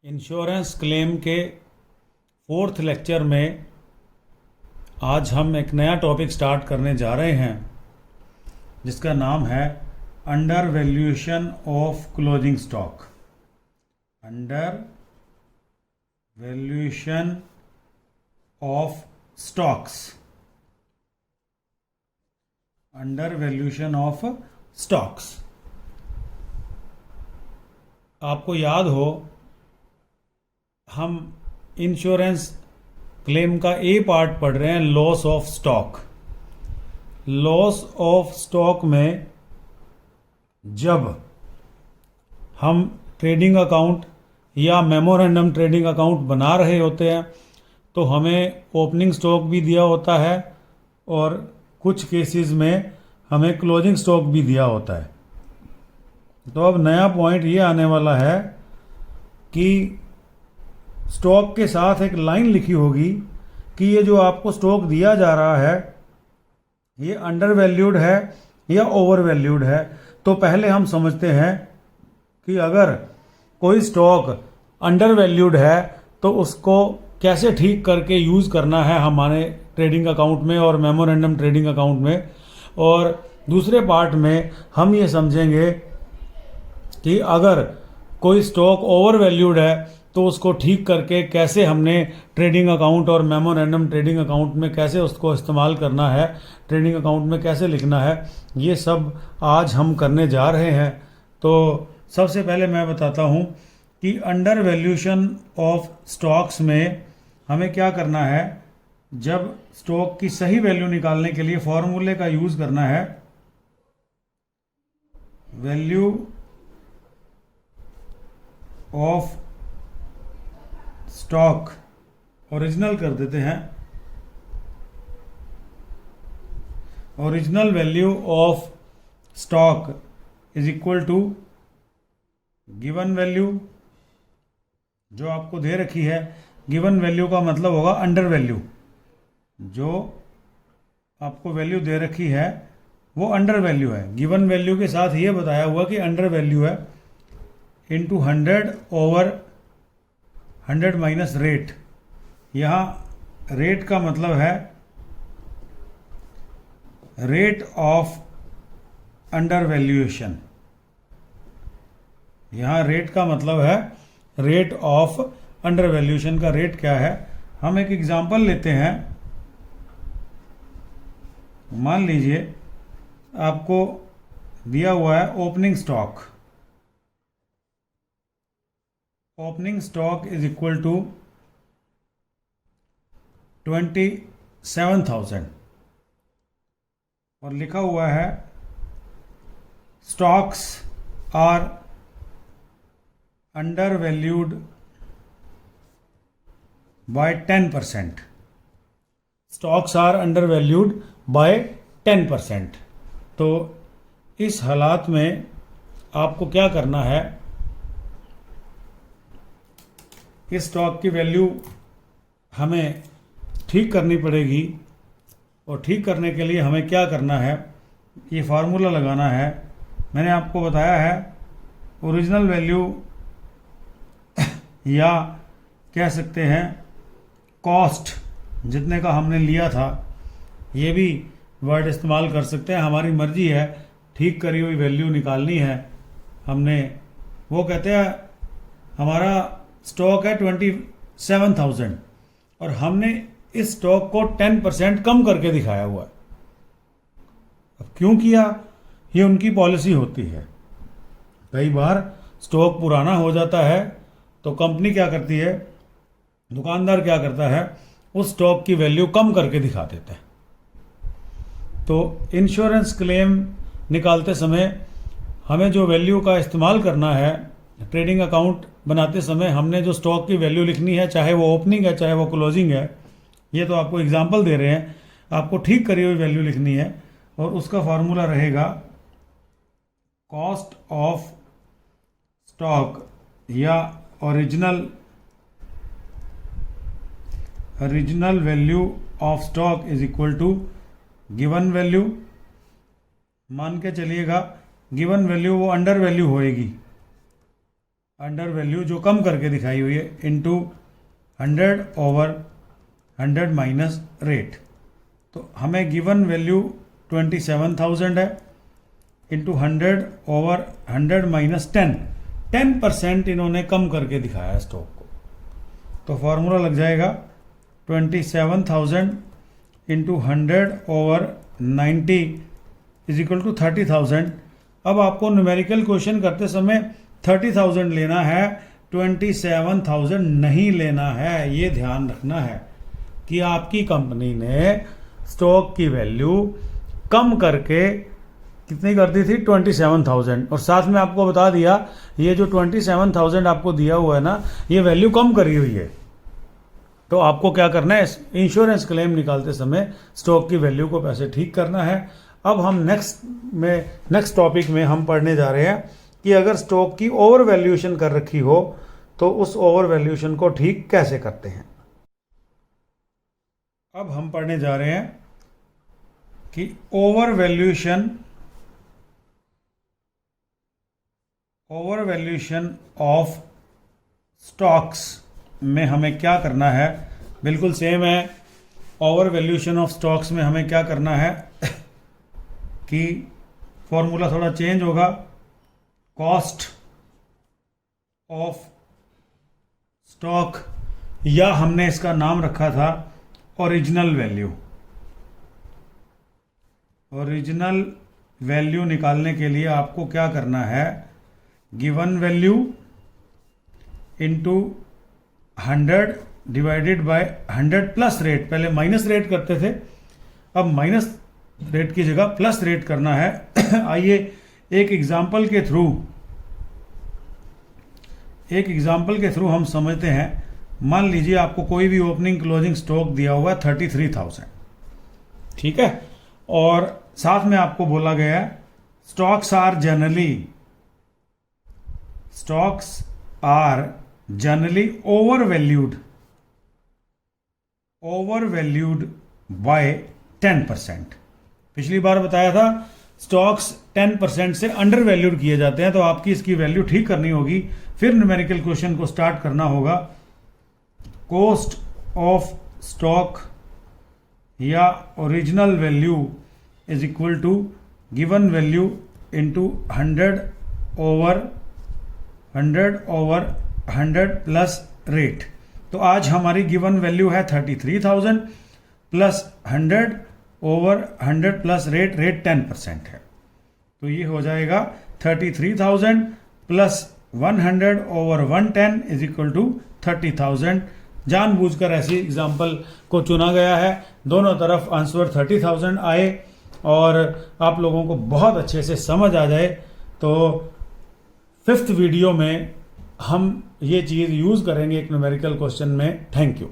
Insurance claim के fourth lecture में आज हम एक नया टॉपिक स्टार्ट करने जा रहे हैं जिसका नाम है under valuation of closing stock. Under valuation of stocks. Under valuation of stocks. आपको याद हो हम इंश्योरेंस क्लेम का ए पार्ट पढ़ रहे हैं, loss of stock. Loss of stock में जब हम ट्रेडिंग अकाउंट या मेमोरेंडम ट्रेडिंग अकाउंट बना रहे होते हैं तो हमें ओपनिंग स्टॉक भी दिया होता है और कुछ केसेस में हमें क्लोजिंग स्टॉक भी दिया होता है। तो अब नया पॉइंट ये आने वाला है कि स्टॉक के साथ एक लाइन लिखी होगी कि ये जो आपको स्टॉक दिया जा रहा है ये अंडर वैल्यूड है या ओवर वैल्यूड है। तो पहले हम समझते हैं कि अगर कोई स्टॉक अंडर वैल्यूड है तो उसको कैसे ठीक करके यूज़ करना है हमारे ट्रेडिंग अकाउंट में और मेमोरेंडम ट्रेडिंग अकाउंट में। और दूसरे पार्ट में हम ये समझेंगे कि अगर कोई स्टॉक ओवर वैल्यूड है तो उसको ठीक करके कैसे हमने ट्रेडिंग अकाउंट और मेमोरेंडम ट्रेडिंग अकाउंट में कैसे उसको इस्तेमाल करना है, ट्रेडिंग अकाउंट में कैसे लिखना है, ये सब आज हम करने जा रहे हैं। तो सबसे पहले मैं बताता हूँ कि अंडर वैल्यूएशन ऑफ स्टॉक्स में हमें क्या करना है। जब स्टॉक की सही वैल्यू निकालने के लिए फॉर्मूले का यूज़ करना है, वैल्यू ऑफ स्टॉक ओरिजिनल कर देते हैं। Original value of stock is equal to given value जो आपको दे रखी है। गिवन वैल्यू का मतलब होगा अंडर वैल्यू। जो आपको वैल्यू दे रखी है वो अंडर वैल्यू है। गिवन वैल्यू के साथ ये बताया हुआ कि अंडर वैल्यू है इंटू 100 ओवर 100 माइनस रेट। यहाँ रेट का मतलब है रेट ऑफ अंडर वैल्यूएशन। यहाँ रेट का मतलब है रेट ऑफ अंडर वैल्यूएशन का रेट क्या है। हम एक एग्जांपल लेते हैं। मान लीजिए आपको दिया हुआ है opening stock. Opening stock is equal to 27,000 और लिखा हुआ है stocks are undervalued by 10%। Stocks are undervalued by 10%। तो इस हालात में आपको क्या करना है, इस स्टॉक की वैल्यू हमें ठीक करनी पड़ेगी। और ठीक करने के लिए हमें क्या करना है, ये फार्मूला लगाना है। मैंने आपको बताया है ओरिजिनल वैल्यू या कह सकते हैं कॉस्ट जितने का हमने लिया था, ये भी वर्ड इस्तेमाल कर सकते हैं। हमारी मर्जी है, ठीक करी हुई वैल्यू निकालनी है हमने। वो कहते हैं हमारा स्टॉक है 27,000 और हमने इस स्टॉक को 10% कम करके दिखाया हुआ है। अब क्यों किया, ये उनकी पॉलिसी होती है। कई बार स्टॉक पुराना हो जाता है तो कंपनी क्या करती है, दुकानदार क्या करता है, उस स्टॉक की वैल्यू कम करके दिखा देता है। तो इंश्योरेंस क्लेम निकालते समय हमें जो वैल्यू का इस्तेमाल करना है, ट्रेडिंग अकाउंट बनाते समय हमने जो स्टॉक की वैल्यू लिखनी है, चाहे वो ओपनिंग है चाहे वो क्लोजिंग है, ये तो आपको एग्जांपल दे रहे हैं, आपको ठीक करी हुई वैल्यू लिखनी है। और उसका फार्मूला रहेगा कॉस्ट ऑफ स्टॉक या original value of stock is equal to given value. मान के चलिएगा गिवन वैल्यू वो अंडर वैल्यू होएगी। अंडर वैल्यू जो कम करके दिखाई हुई है इंटू 100/100 माइनस रेट। तो हमें गिवन वैल्यू 27,000 है इंटू 100/100 माइनस 10% इन्होंने कम करके दिखाया है स्टॉक को। तो फॉर्मूला लग जाएगा 27,000 इंटू 100/90 इज इक्वल टू 30,000। अब आपको न्यूमेरिकल क्वेश्चन करते समय 30,000 लेना है, 27,000 नहीं लेना है। ये ध्यान रखना है कि आपकी कंपनी ने स्टॉक की वैल्यू कम करके कितनी कर दी थी 27,000, और साथ में आपको बता दिया ये जो 27,000 आपको दिया हुआ है ना, ये वैल्यू कम करी हुई है। तो आपको क्या करना है, इंश्योरेंस क्लेम निकालते समय स्टॉक की वैल्यू को पैसे ठीक करना है। अब हम नेक्स्ट टॉपिक में हम पढ़ने जा रहे हैं कि अगर स्टॉक की ओवर वैल्यूएशन कर रखी हो तो उस ओवर वैल्यूएशन को ठीक कैसे करते हैं। अब हम पढ़ने जा रहे हैं कि ओवर वैल्यूएशन ऑफ स्टॉक्स में हमें क्या करना है। बिल्कुल सेम है। ओवर वैल्यूएशन ऑफ स्टॉक्स में हमें क्या करना है कि फॉर्मूला थोड़ा चेंज होगा। कॉस्ट ऑफ स्टॉक, या हमने इसका नाम रखा था ओरिजिनल वैल्यू। ओरिजिनल वैल्यू निकालने के लिए आपको क्या करना है, given value into 100 divided by 100 plus rate. पहले माइनस रेट करते थे, अब माइनस रेट की जगह प्लस रेट करना है। आइए एक एग्जाम्पल के थ्रू हम समझते हैं। मान लीजिए आपको कोई भी ओपनिंग क्लोजिंग स्टॉक दिया हुआ है 33,000, ठीक है, और साथ में आपको बोला गया है stocks are generally overvalued by 10%। पिछली बार बताया था स्टॉक्स 10% से अंडर वैल्यूड किए जाते हैं, तो आपकी इसकी वैल्यू ठीक करनी होगी। फिर न्यूमेरिकल क्वेश्चन को स्टार्ट करना होगा। कॉस्ट ऑफ स्टॉक या original value is equal to given value into 100/100 plus rate. तो आज हमारी गिवन वैल्यू है 33,000 प्लस 100/100 प्लस रेट 10% है। तो ये हो जाएगा 33,000 प्लस 100/110 इज इक्वल टू 30,000। जानबूझकर ऐसी एग्जाम्पल को चुना गया है। दोनों तरफ आंसर 30,000 आए और आप लोगों को बहुत अच्छे से समझ आ जाए। तो 5th वीडियो में हम ये चीज़ यूज़ करेंगे एक न्यूमेरिकल क्वेश्चन में। Thank you.